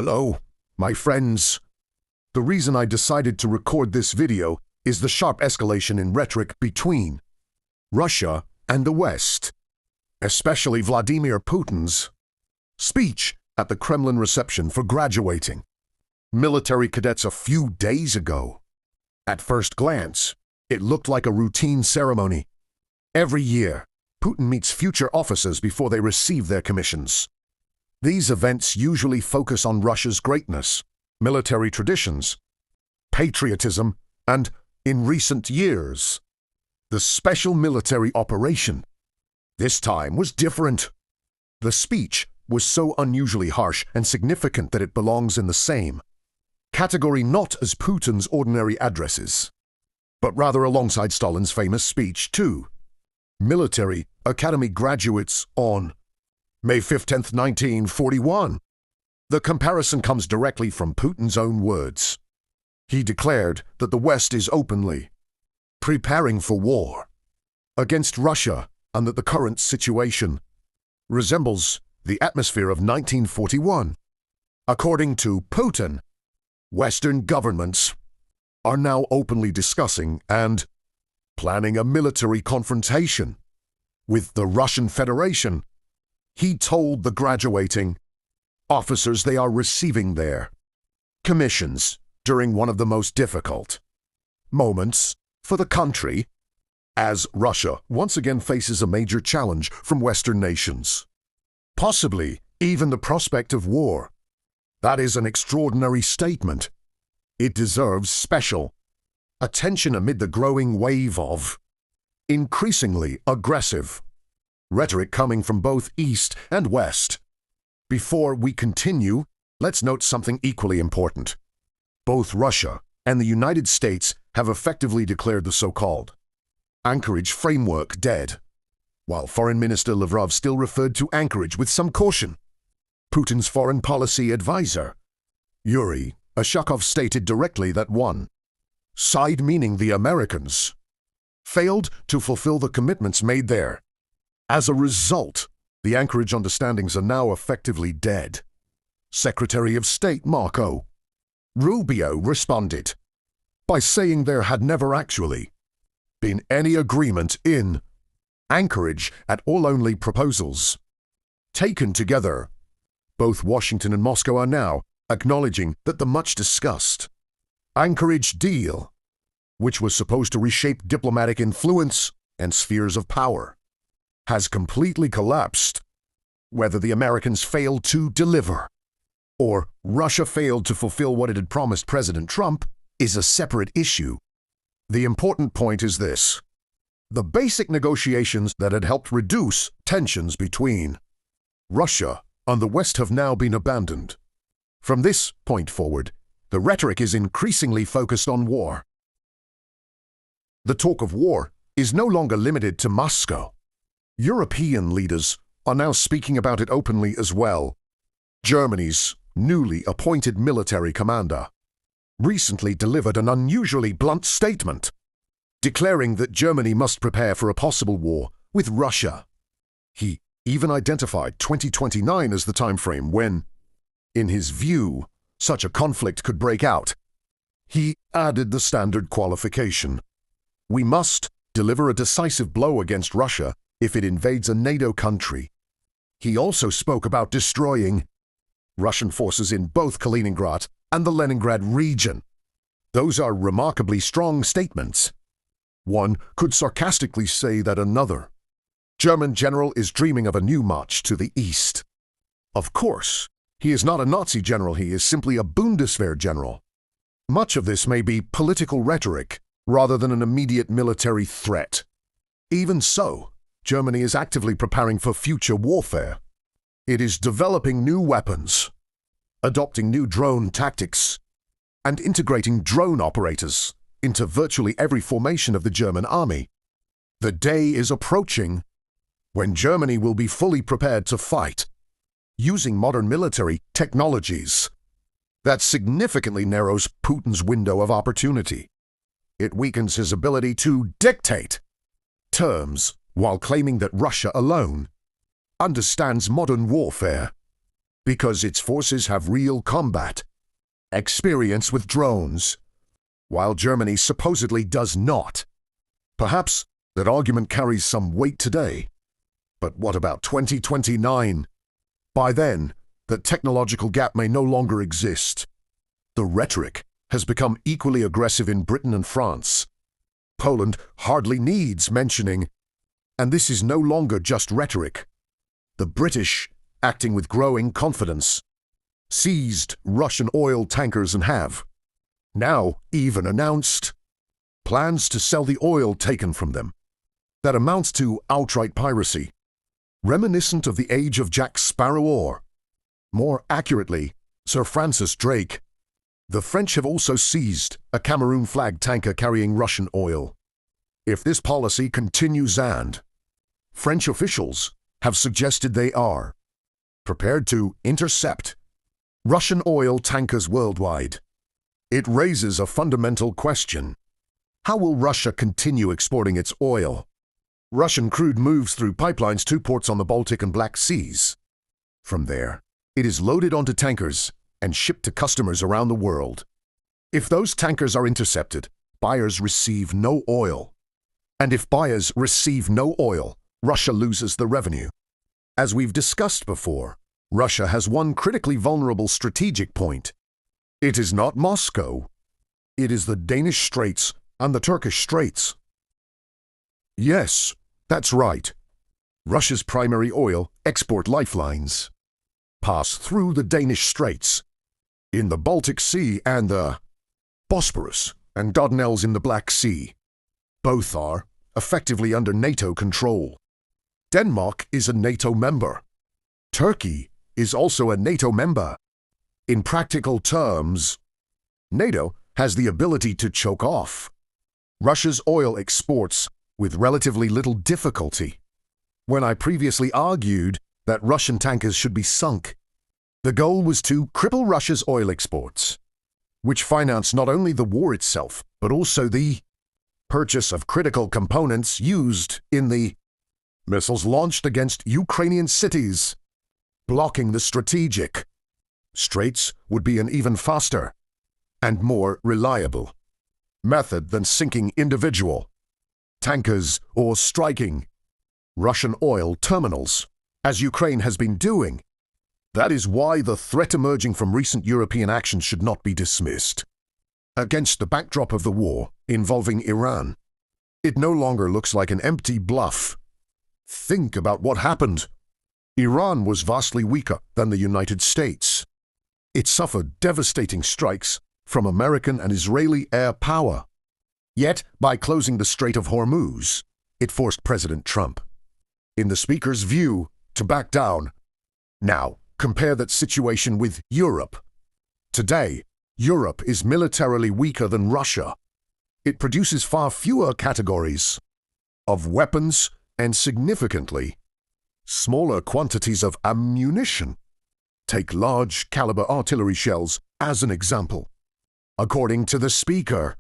Hello, my friends. The reason I decided to record this video is the sharp escalation in rhetoric between Russia and the West, especially Vladimir Putin's speech at the Kremlin reception for graduating military cadets a few days ago. At first glance, it looked like a routine ceremony. Every year, Putin meets future officers before they receive their commissions. These events usually focus on Russia's greatness, military traditions, patriotism, and, in recent years, the special military operation. This time was different. The speech was so unusually harsh and significant that it belongs in the same category not as Putin's ordinary addresses, but rather alongside Stalin's famous speech to military academy graduates on May 15, 1941. The comparison comes directly from Putin's own words. He declared that the West is openly preparing for war against Russia and that the current situation resembles the atmosphere of 1941. According to Putin, Western governments are now openly discussing and planning a military confrontation with the Russian Federation. He told the graduating officers they are receiving their commissions during one of the most difficult moments for the country, as Russia once again faces a major challenge from Western nations, possibly even the prospect of war. That is an extraordinary statement. It deserves special attention amid the growing wave of increasingly aggressive rhetoric coming from both East and West. Before we continue, let's note something equally important. Both Russia and the United States have effectively declared the so-called Anchorage framework dead, while Foreign Minister Lavrov still referred to Anchorage with some caution. Putin's foreign policy advisor, Yuri Ushakov, stated directly that one side, meaning the Americans, failed to fulfill the commitments made there. As a result, the Anchorage understandings are now effectively dead. Secretary of State Marco Rubio responded by saying there had never actually been any agreement in Anchorage at all, only proposals taken together. Both Washington and Moscow are now acknowledging that the much-discussed Anchorage deal, which was supposed to reshape diplomatic influence and spheres of power, has completely collapsed. Whether the Americans failed to deliver or Russia failed to fulfill what it had promised President Trump is a separate issue. The important point is this: the basic negotiations that had helped reduce tensions between Russia and the West have now been abandoned. From this point forward, the rhetoric is increasingly focused on war. The talk of war is no longer limited to Moscow. European leaders are now speaking about it openly as well. Germany's newly appointed military commander recently delivered an unusually blunt statement, declaring that Germany must prepare for a possible war with Russia. He even identified 2029 as the time frame when, in his view, such a conflict could break out. He added the standard qualification: we must deliver a decisive blow against Russia if it invades a NATO country. He also spoke about destroying Russian forces in both Kaliningrad and the Leningrad region. Those are remarkably strong statements. One could sarcastically say that another German general is dreaming of a new march to the east. Of course, he is not a Nazi general, he is simply a Bundeswehr general. Much of this may be political rhetoric rather than an immediate military threat. Even so, Germany is actively preparing for future warfare. It is developing new weapons, adopting new drone tactics, and integrating drone operators into virtually every formation of the German army. The day is approaching when Germany will be fully prepared to fight, using modern military technologies. That significantly narrows Putin's window of opportunity. It weakens his ability to dictate terms while claiming that Russia alone understands modern warfare. Because its forces have real combat experience with drones, while Germany supposedly does not. Perhaps that argument carries some weight today. But what about 2029? By then, the technological gap may no longer exist. The rhetoric has become equally aggressive in Britain and France. Poland hardly needs mentioning, and this is no longer just rhetoric. The British, acting with growing confidence, seized Russian oil tankers and have now even announced plans to sell the oil taken from them. That amounts to outright piracy, reminiscent of the age of Jack Sparrow, or, more accurately, Sir Francis Drake. The French have also seized a Cameroon flag tanker carrying Russian oil. If this policy continues, and French officials have suggested they are prepared to intercept Russian oil tankers worldwide, it raises a fundamental question. How will Russia continue exporting its oil? Russian crude moves through pipelines to ports on the Baltic and Black Seas. From there, it is loaded onto tankers and shipped to customers around the world. If those tankers are intercepted, buyers receive no oil. And if buyers receive no oil, Russia loses the revenue. As we've discussed before, Russia has one critically vulnerable strategic point. It is not Moscow. It is the Danish Straits and the Turkish Straits. Yes, that's right. Russia's primary oil export lifelines pass through the Danish Straits, in the Baltic Sea and the Bosporus and Dardanelles in the Black Sea. Both are effectively under NATO control. Denmark is a NATO member. Turkey is also a NATO member. In practical terms, NATO has the ability to choke off Russia's oil exports with relatively little difficulty. When I previously argued that Russian tankers should be sunk, the goal was to cripple Russia's oil exports, which finance not only the war itself, but also the purchase of critical components used in the missiles launched against Ukrainian cities. Blocking the strategic straits would be an even faster and more reliable method than sinking individual tankers or striking Russian oil terminals, as Ukraine has been doing. That is why the threat emerging from recent European actions should not be dismissed. Against the backdrop of the war involving Iran, it no longer looks like an empty bluff. Think about what happened. Iran was vastly weaker than the United States. It suffered devastating strikes from American and Israeli air power. Yet, by closing the Strait of Hormuz, it forced President Trump, in the speaker's view, to back down. Now, compare that situation with Europe. Today, Europe is militarily weaker than Russia. It produces far fewer categories of weapons and significantly smaller quantities of ammunition. Take large caliber artillery shells as an example. According to the speaker,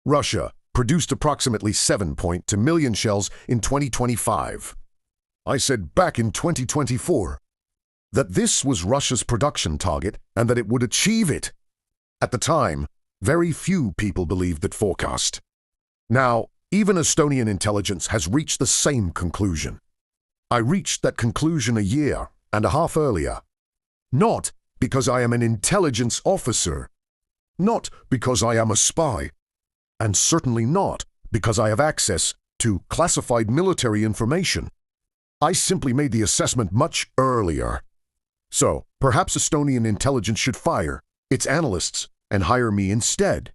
Russia produced approximately 7.2 million shells in 2025. I said back in 2024 that this was Russia's production target and that it would achieve it. At the time, very few people believed that forecast. Now, even Estonian intelligence has reached the same conclusion. I reached that conclusion a year and a half earlier. Not because I am an intelligence officer, not because I am a spy, and certainly not because I have access to classified military information. I simply made the assessment much earlier. So, perhaps Estonian intelligence should fire its analysts and hire me instead.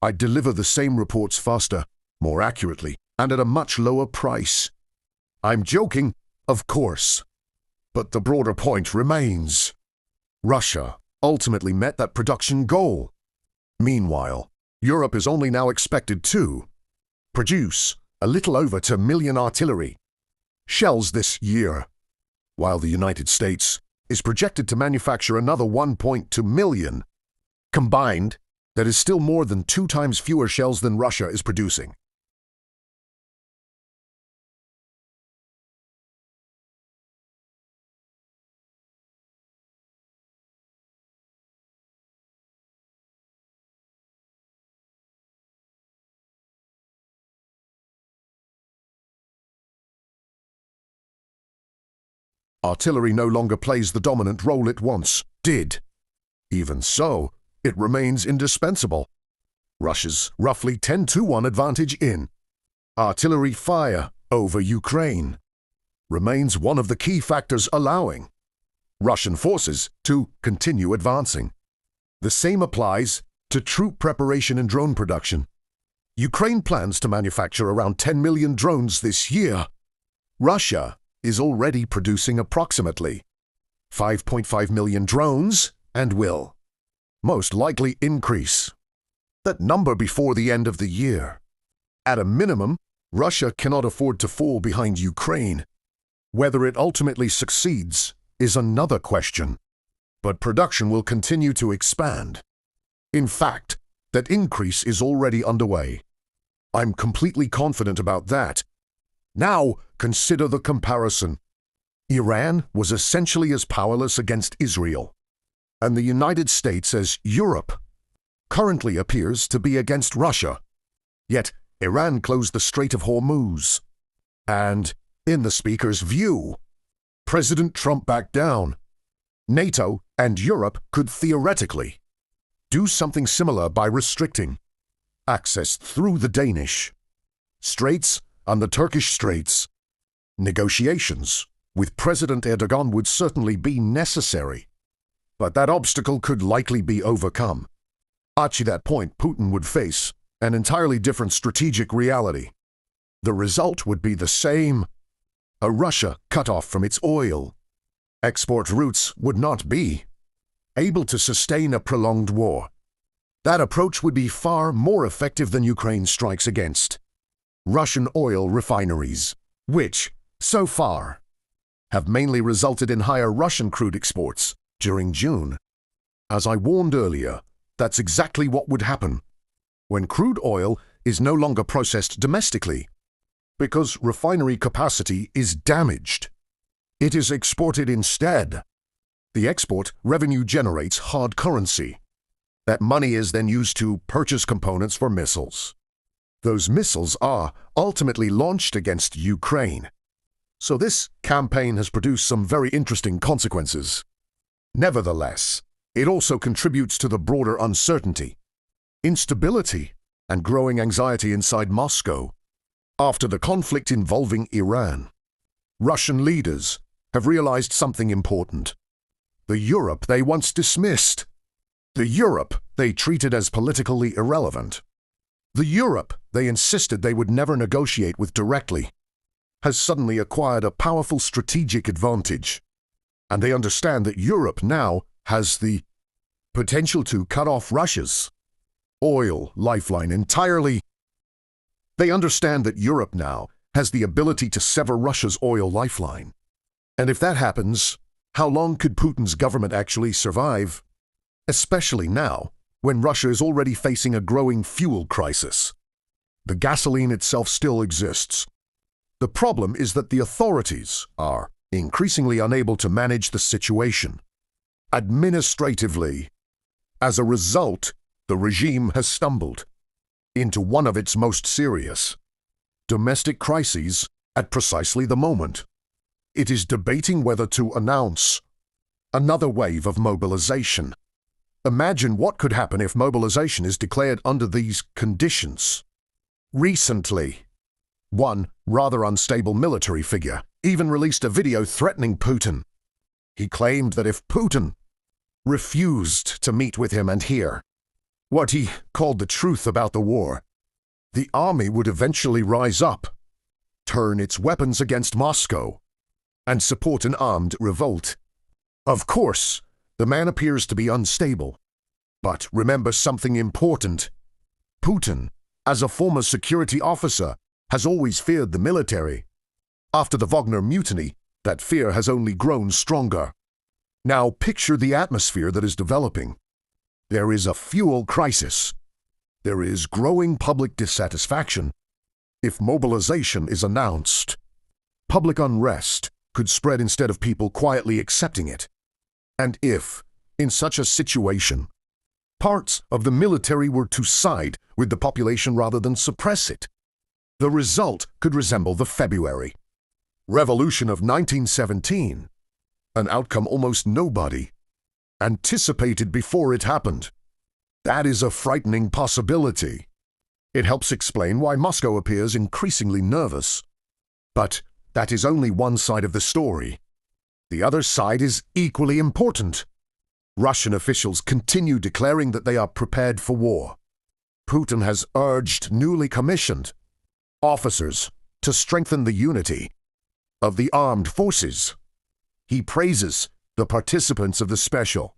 I deliver the same reports faster, more accurately, and at a much lower price. I'm joking, of course. But the broader point remains. Russia ultimately met that production goal. Meanwhile, Europe is only now expected to produce a little over 2 million artillery shells this year, while the United States is projected to manufacture another 1.2 million. Combined, that is still more than 2 times fewer shells than Russia is producing. Artillery no longer plays the dominant role it once did. Even so, it remains indispensable. Russia's roughly 10-1 advantage in artillery fire over Ukraine remains one of the key factors allowing Russian forces to continue advancing. The same applies to troop preparation and drone production. Ukraine plans to manufacture around 10 million drones this year. Russia is already producing approximately 5.5 million drones and will most likely increase that number before the end of the year. At a minimum, Russia cannot afford to fall behind Ukraine. Whether it ultimately succeeds is another question, but production will continue to expand. In fact, that increase is already underway. I'm completely confident about that. Now, consider the comparison. Iran was essentially as powerless against Israel, and the United States as Europe currently appears to be against Russia. Yet, Iran closed the Strait of Hormuz. And, in the speaker's view, President Trump backed down. NATO and Europe could theoretically do something similar by restricting access through the Danish Straits and the Turkish Straits. Negotiations with President Erdogan would certainly be necessary, but that obstacle could likely be overcome. At that point, Putin would face an entirely different strategic reality. The result would be the same: a Russia cut off from its oil. Export routes would not be able to sustain a prolonged war. That approach would be far more effective than Ukraine's strikes against Russian oil refineries, which, so far, have mainly resulted in higher Russian crude exports during June. As I warned earlier, that's exactly what would happen when crude oil is no longer processed domestically, because refinery capacity is damaged. It is exported instead. The export revenue generates hard currency. That money is then used to purchase components for missiles. Those missiles are ultimately launched against Ukraine. So this campaign has produced some very interesting consequences. Nevertheless, it also contributes to the broader uncertainty, instability, and growing anxiety inside Moscow. After the conflict involving Iran, Russian leaders have realized something important. The Europe they once dismissed, the Europe they treated as politically irrelevant, the Europe they insisted they would never negotiate with directly, has suddenly acquired a powerful strategic advantage. And they understand that Europe now has the potential to cut off Russia's oil lifeline entirely. They understand that Europe now has the ability to sever Russia's oil lifeline. And if that happens, how long could Putin's government actually survive? Especially now, when Russia is already facing a growing fuel crisis. The gasoline itself still exists. The problem is that the authorities are increasingly unable to manage the situation administratively. As a result, the regime has stumbled into one of its most serious domestic crises at precisely the moment it is debating whether to announce another wave of mobilization. Imagine what could happen if mobilization is declared under these conditions. Recently, one rather unstable military figure even released a video threatening Putin. He claimed that if Putin refused to meet with him and hear what he called the truth about the war, the army would eventually rise up, turn its weapons against Moscow, and support an armed revolt. Of course, the man appears to be unstable. But remember something important. Putin, as a former security officer, has always feared the military. After the Wagner mutiny, that fear has only grown stronger. Now picture the atmosphere that is developing. There is a fuel crisis. There is growing public dissatisfaction. If mobilization is announced, public unrest could spread instead of people quietly accepting it. And if, in such a situation, parts of the military were to side with the population rather than suppress it, the result could resemble the February Revolution of 1917, an outcome almost nobody anticipated before it happened. That is a frightening possibility. It helps explain why Moscow appears increasingly nervous. But that is only one side of the story. The other side is equally important. Russian officials continue declaring that they are prepared for war. Putin has urged newly commissioned officers to strengthen the unity of the armed forces. He praises the participants of the special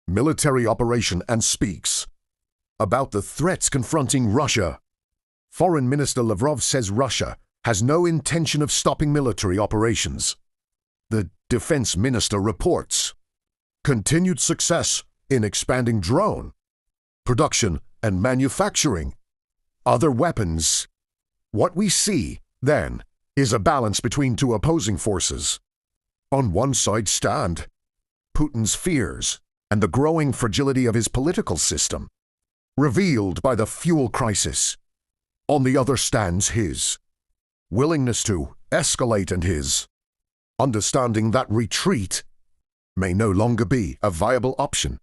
military operation and speaks about the threats confronting Russia. Foreign Minister Lavrov says Russia has no intention of stopping military operations. The Defense Minister reports continued success in expanding drone production and manufacturing other weapons. What we see, then, is a balance between two opposing forces. On one side stand Putin's fears and the growing fragility of his political system, revealed by the fuel crisis. On the other stands his willingness to escalate and his understanding that retreat may no longer be a viable option.